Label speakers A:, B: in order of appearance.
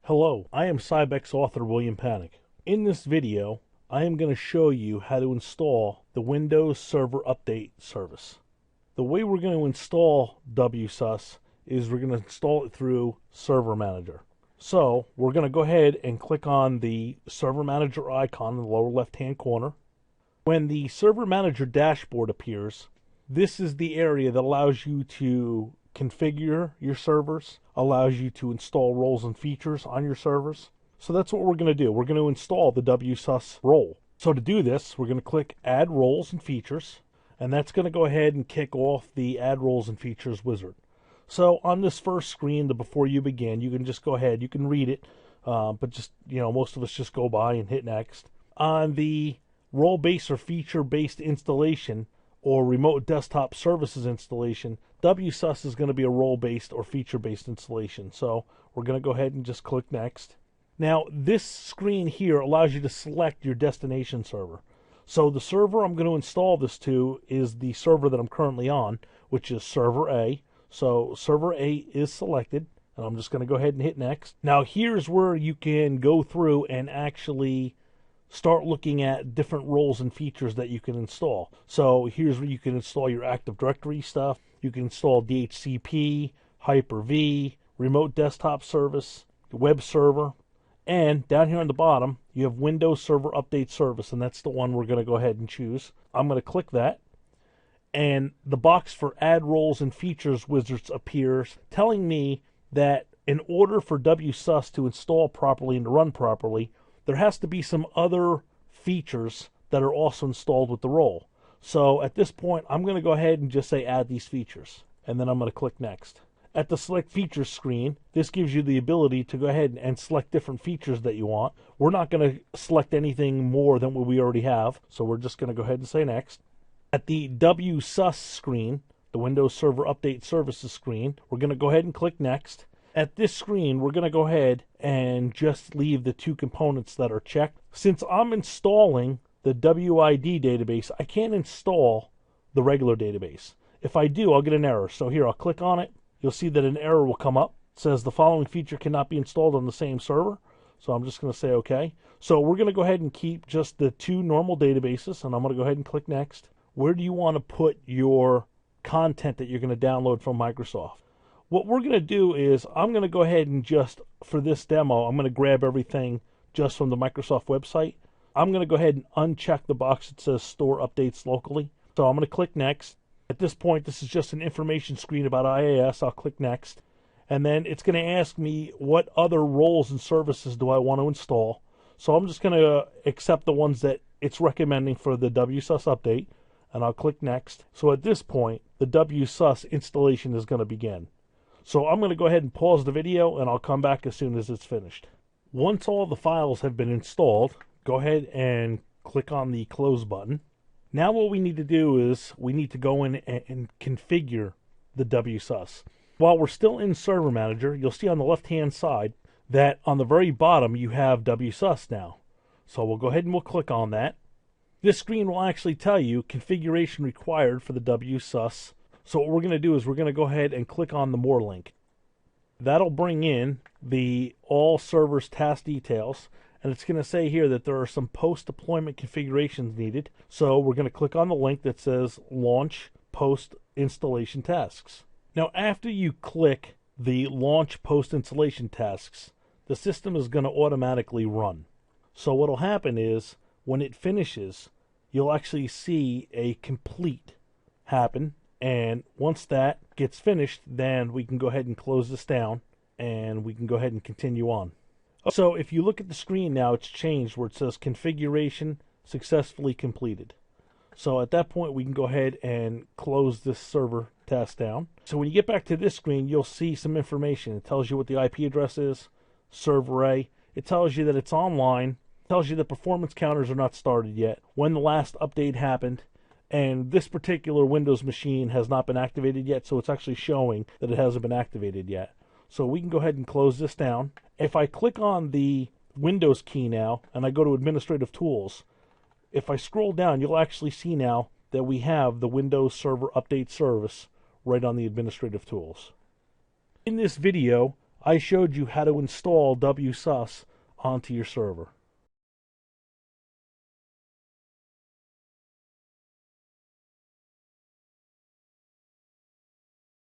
A: Hello, I am Cybex author William Panic. In this video, I am going to show you how to install the Windows Server Update service. The way we're going to install WSUS is we're going to install it through Server Manager. So we're going to go ahead and click on the Server Manager icon in the lower left-hand corner. When the Server Manager dashboard appears, this is the area that allows you to configure your servers, allows you to install roles and features on your servers. So that's what we're going to do. We're going to install the WSUS role. So to do this, we're going to click Add Roles and Features, and that's going to go ahead and kick off the Add Roles and Features wizard. So on this first screen, the before you begin, you can just go ahead, you can read it, but just, most of us just go by and hit next. On the role-based or feature-based installation, or remote desktop services installation, WSUS is going to be a role-based or feature-based installation. So we're going to go ahead and just click Next. Now, this screen here allows you to select your destination server. So the server I'm going to install this to is the server that I'm currently on, which is Server A. So Server A is selected, and I'm just going to go ahead and hit Next. Now, here's where you can go through and actually start looking at different roles and features that you can install. So here's where you can install your Active Directory stuff. You can install DHCP, Hyper-V, Remote Desktop Service, Web Server, and down here on the bottom, you have Windows Server Update Service, and that's the one we're going to go ahead and choose. I'm going to click that, and the box for Add Roles and Features wizards appears, telling me that in order for WSUS to install properly and to run properly, there has to be some other features that are also installed with the role. So at this point, I'm going to go ahead and just say add these features, and then I'm going to click Next. At the Select Features screen, this gives you the ability to go ahead and select different features that you want. We're not going to select anything more than what we already have, so we're just going to go ahead and say Next. At the WSUS screen, the Windows Server Update Services screen, we're going to go ahead and click Next. At this screen, we're going to go ahead and just leave the two components that are checked. Since I'm installing the WID database, I can't install the regular database. If I do, I'll get an error. So here, I'll click on it. You'll see that an error will come up. It says the following feature cannot be installed on the same server. So I'm just going to say OK. So we're going to go ahead and keep just the two normal databases, and I'm going to go ahead and click Next. Where do you want to put your content that you're going to download from Microsoft? What we're going to do is I'm going to go ahead and just, for this demo, I'm going to grab everything just from the Microsoft website. I'm going to go ahead and uncheck the box that says Store Updates Locally. So I'm going to click Next. At this point, this is just an information screen about IAS. I'll click Next. And then it's going to ask me what other roles and services do I want to install. So I'm just going to accept the ones that it's recommending for the WSUS update. And I'll click Next. So at this point, the WSUS installation is going to begin. So I'm going to go ahead and pause the video, and I'll come back as soon as it's finished. Once all the files have been installed, go ahead and click on the Close button. Now what we need to do is we need to go in and configure the WSUS. While we're still in Server Manager, you'll see on the left-hand side that on the very bottom you have WSUS now. So we'll go ahead and we'll click on that. This screen will actually tell you configuration required for the WSUS. So what we're going to do is we're going to go ahead and click on the More link. That'll bring in the All Servers Task Details, and it's going to say here that there are some post-deployment configurations needed. So we're going to click on the link that says Launch Post-Installation Tasks. Now after you click the Launch Post-Installation Tasks, the system is going to automatically run. So what will happen is when it finishes, you'll actually see a complete happen. And once that gets finished, then we can go ahead and close this down, and we can go ahead and continue on. So if you look at the screen now, it's changed where it says Configuration Successfully Completed. So at that point, we can go ahead and close this server task down. So when you get back to this screen, you'll see some information. It tells you what the IP address is, Server A. It tells you that it's online. It tells you that performance counters are not started yet, when the last update happened, and this particular Windows machine has not been activated yet, so it's actually showing that it hasn't been activated yet. So we can go ahead and close this down. If I click on the Windows key now, and I go to Administrative Tools, if I scroll down, you'll actually see now that we have the Windows Server Update Service right on the Administrative Tools. In this video, I showed you how to install WSUS onto your server.